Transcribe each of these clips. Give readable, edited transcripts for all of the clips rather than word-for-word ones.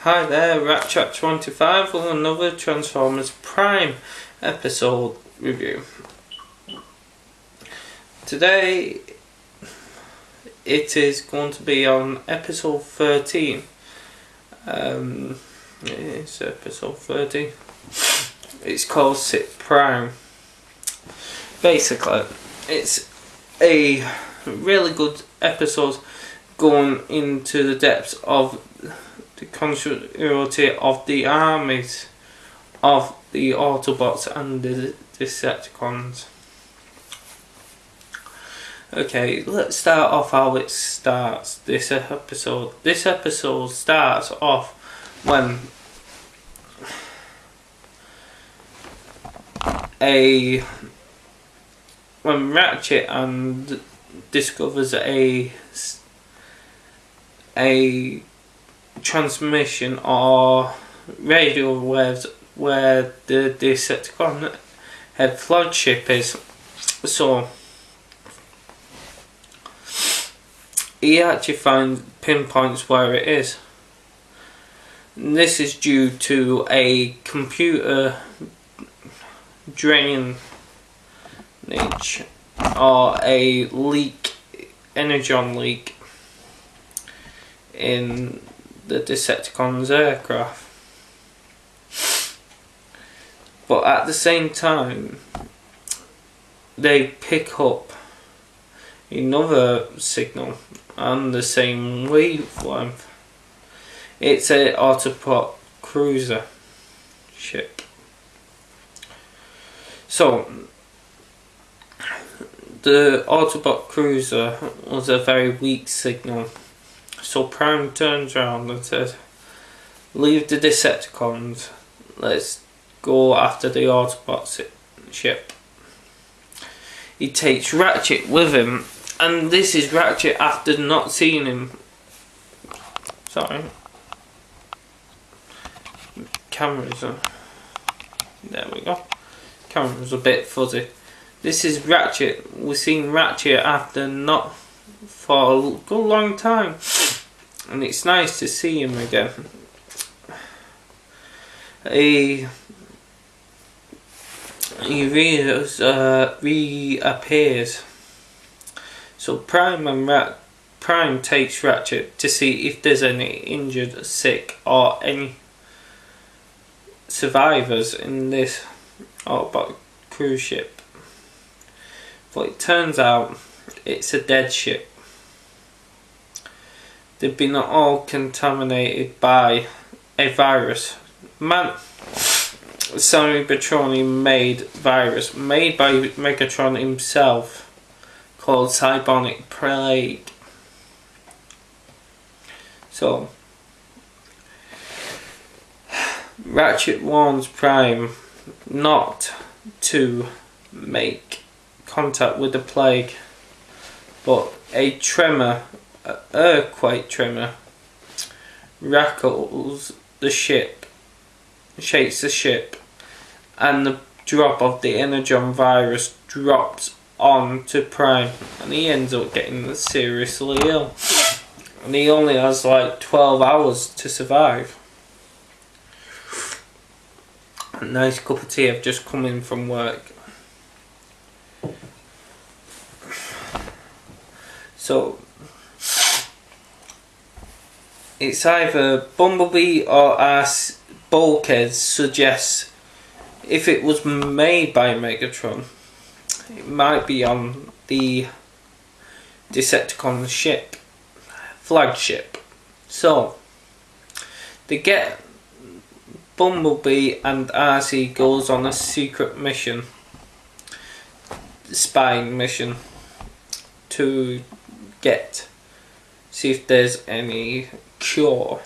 Hi there, rattrap25 with another Transformers Prime episode review. Today it is going to be on episode 13. It's episode 13. It's called Sit Prime. Basically, it's a really good episode going into the depths of the continuity of the armies of the Autobots and the Decepticons. Okay, let's start off how it starts. This episode starts off when Ratchet and discovers a transmission or radio waves where the Decepticon head flagship is. So he actually pinpoints where it is. And this is due to a computer drainage or a leak, energon leak in the Decepticons' aircraft. But at the same time, they pick up another signal on the same wavelength. It's an Autobot cruiser ship. So the Autobot cruiser was a very weak signal. So Prime turns around and says, "Leave the Decepticons, let's go after the Autobot ship." He takes Ratchet with him, and this is Ratchet after not seeing him. Sorry. Cameras are... There we go. Camera's a bit fuzzy. This is Ratchet. We've seen Ratchet after not for a good long time, and it's nice to see him again. He reappears. So Prime takes Ratchet to see if there's any injured, sick, or any survivors in this Autobot cruise ship. But it turns out it's a dead ship. They've been all contaminated by a virus. Cybertronium-made virus made by Megatron himself, called Cybonic Plague. So Ratchet warns Prime not to make contact with the plague, but a earthquake tremor rattles the ship, shakes the ship, and the drop of the energon virus drops onto Prime, and he ends up getting seriously ill, and he only has like 12 hours to survive. A nice cup of tea. I've just come in from work. So it's either Bumblebee or Bulkhead suggests if it was made by Megatron, it might be on the Decepticon ship, flagship. So they get Bumblebee and RC goes on a secret mission, spying mission, to see if there's any cure.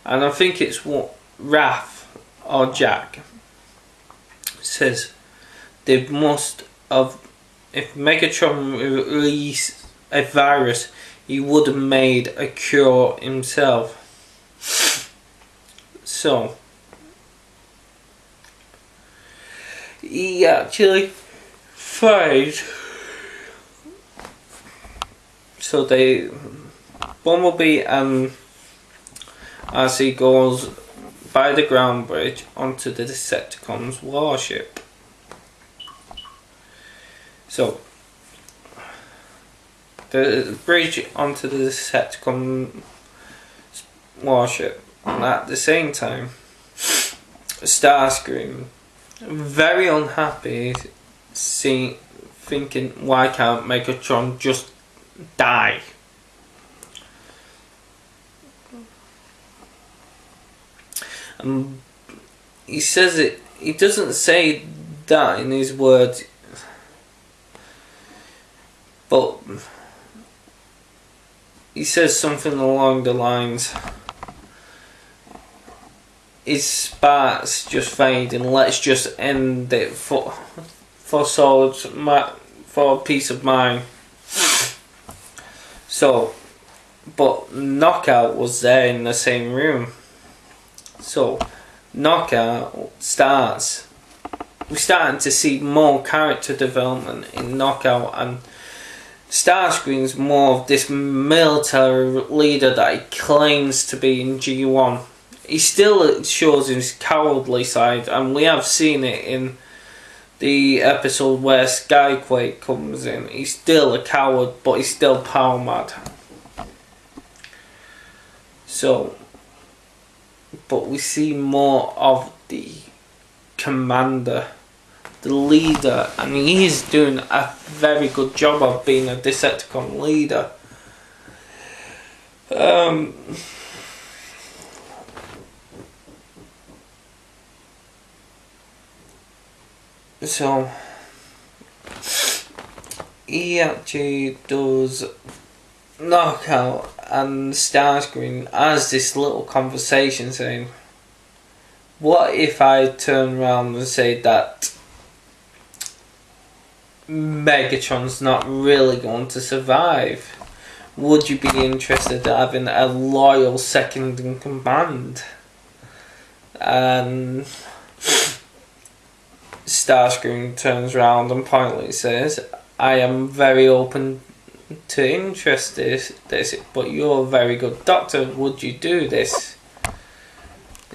And I think it's what Raph or Jack says they must have, if Megatron released a virus, he would have made a cure himself. So he actually finds, so they Bumblebee and as he goes by the ground bridge onto the Decepticons' warship. So, the bridge onto the Decepticon warship, and at the same time, Starscream, very unhappy, thinking, why can't Megatron just die? And he says it, he doesn't say that in his words, but he says something along the lines, his sparks just fading, let's just end it for peace of mind. So, but Knockout was there in the same room. So, Knockout starts. We're starting to see more character development in Knockout, and Starscream's more of this military leader that he claims to be in G1. He still shows his cowardly side, and we have seen it in the episode where Skyquake comes in. He's still a coward, but he's still power mad. So, but we see more of the commander, the leader, and he is doing a very good job of being a Decepticon leader. So he actually does Knockout and Starscream as this little conversation saying, what if I turn around and say that Megatron's not really going to survive? Would you be interested in having a loyal second in command? And Starscream turns around and pointedly says, I am very open to interest this, but you're a very good doctor. Would you do this?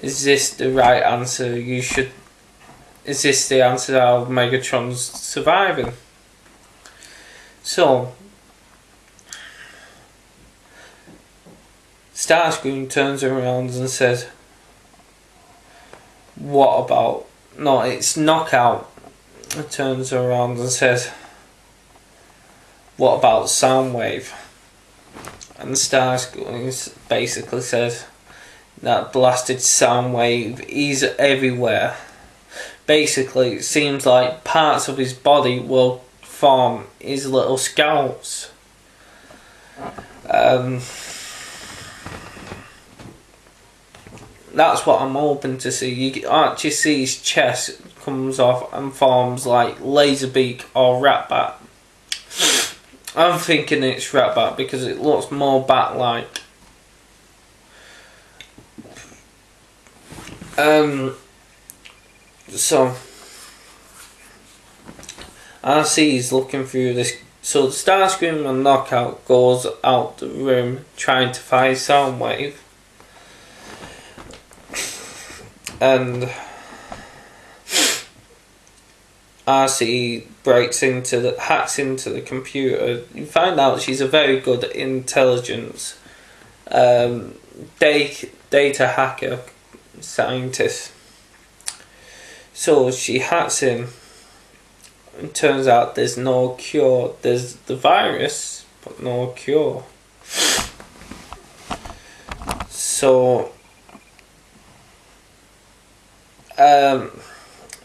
Is this the right answer? Is this the answer of Megatron's surviving? So Starscream turns around and says, what about... No, it's Knockout. He turns around and says, what about Soundwave? And Starscream basically says, that blasted Soundwave, he's everywhere. Basically, it seems like parts of his body will form his little scouts. That's what I'm hoping to see. You can actually see his chest comes off and forms like Laserbeak or Ratbat. I'm thinking it's Ratbat because it looks more bat-like. So I see he's looking through this. So the Starscream and Knockout goes out the room trying to find Soundwave. And RC hacks into the computer. You find out she's a very good intelligence data hacker scientist. So she hacks in. It turns out there's no cure. There's the virus, but no cure. So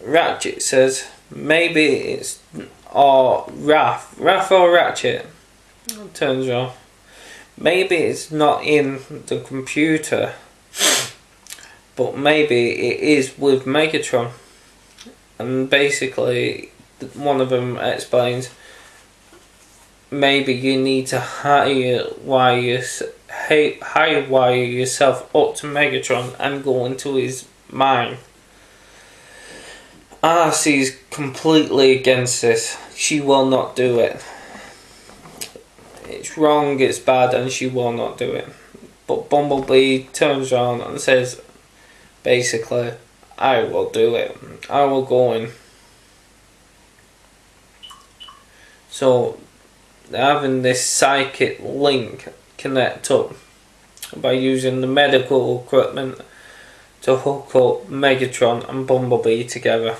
Ratchet says maybe it's Raph or Ratchet. Turns off. Maybe it's not in the computer, but maybe it is with Megatron. And basically, one of them explains, maybe you need to hardwire yourself up to Megatron and go into his mind. RC is completely against this. She will not do it. It's wrong, it's bad, and she will not do it. but Bumblebee turns around and says, basically, I will do it. I will go in. So having this psychic link connect up by using the medical equipment to hook up Megatron and Bumblebee together,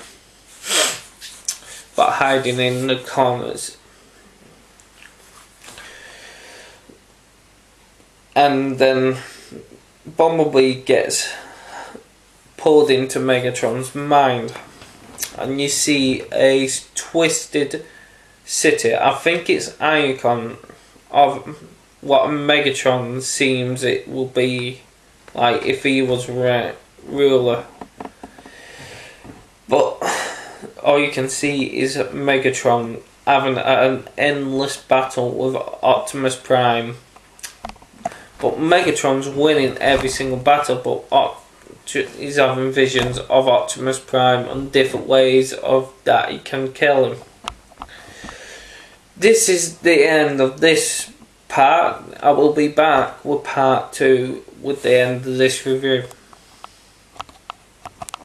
but hiding in the corners. And then Bumblebee gets pulled into Megatron's mind, and you see a twisted city. I think it's icon of what Megatron seems it will be like if he was ruler. But all you can see is Megatron having an endless battle with Optimus Prime. But Megatron's winning every single battle, but he's having visions of Optimus Prime and different ways of that he can kill him. This is the end of this part. I will be back with part 2 with the end of this review.